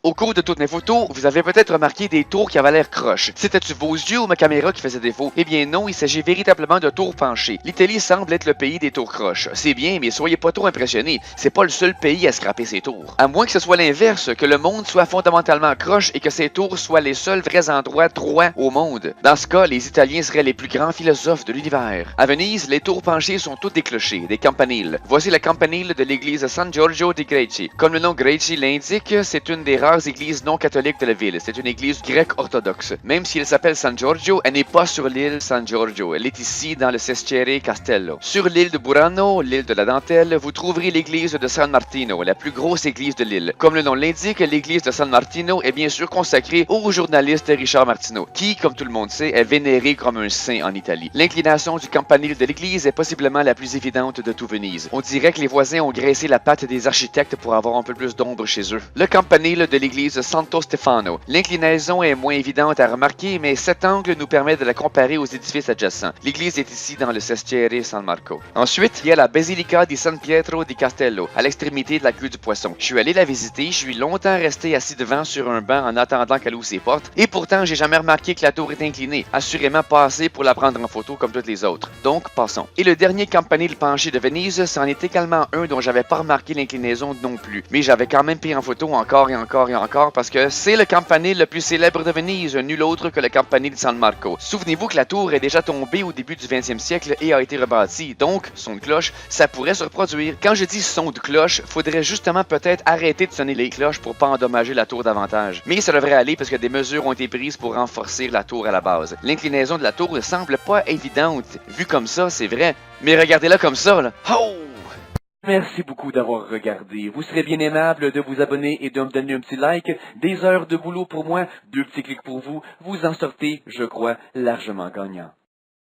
Au cours de toutes mes photos, vous avez peut-être remarqué des tours qui avaient l'air croches. C'était-tu vos yeux ou ma caméra qui faisait défaut? Eh bien non, il s'agit véritablement de tours penchées. L'Italie semble être le pays des tours croches. C'est bien, mais soyez pas trop impressionnés, c'est pas le seul pays à scraper ses tours. À moins que ce soit l'inverse, que le monde soit fondamentalement croche et que ces tours soient les seuls vrais endroits droits au monde. Dans ce cas, les Italiens seraient les plus grands philosophes de l'univers. À Venise, les tours penchées sont toutes des clochers, des campaniles. Voici la campanile de l'église San Giorgio di Greci. Comme le nom Greci l'indique, c'est une des rares églises non catholiques de la ville. C'est une église grecque orthodoxe. Même si elle s'appelle San Giorgio, elle n'est pas sur l'île San Giorgio. Elle est ici dans le Cestiere Castello. Sur l'île de Burano, l'île de la Dentelle, vous trouverez l'église de San Martino, la plus grosse église de l'île. Comme le nom l'indique, l'église de San Martino est bien sûr consacrée au journaliste Richard Martino, qui, comme tout le monde sait, est vénéré comme un saint en Italie. L'inclination du campanile de l'église est possiblement la plus évidente de tout Venise. On dirait que les voisins ont graissé la patte des architectes pour avoir un peu plus d'ombre chez eux. Le campanile de l'église Santo Stefano. L'inclinaison est moins évidente à remarquer, mais cet angle nous permet de la comparer aux édifices adjacents. L'église est ici dans le Cestiere San Marco. Ensuite, il y a la Basilica di San Pietro di Castello, à l'extrémité de la queue du Poisson. Je suis allé la visiter, je suis longtemps resté assis devant sur un banc en attendant qu'elle ouvre ses portes, et pourtant j'ai jamais remarqué que la tour est inclinée, assurément pas assez pour la prendre en photo comme toutes les autres. Donc, passons. Et le dernier campanile penché de Venise, c'en est également un dont j'avais pas remarqué l'inclinaison non plus, mais j'avais quand même pris en photo encore et encore et encore parce que c'est le campanile le plus célèbre de Venise, nul autre que le campanile de San Marco. Souvenez-vous que la tour est déjà tombée au début du 20e siècle et a été rebâtie, donc son de cloche, ça pourrait se reproduire. Quand je dis son de cloche, faudrait justement peut-être arrêter de sonner les cloches pour pas endommager la tour davantage. Mais ça devrait aller parce que des mesures ont été prises pour renforcer la tour à la base. L'inclinaison de la tour ne semble pas évidente. Vu comme ça, c'est vrai. Mais regardez-la comme ça, là. Oh! Merci beaucoup d'avoir regardé. Vous serez bien aimable de vous abonner et de me donner un petit like. Des heures de boulot pour moi, 2 petits clics pour vous. Vous en sortez, je crois, largement gagnant.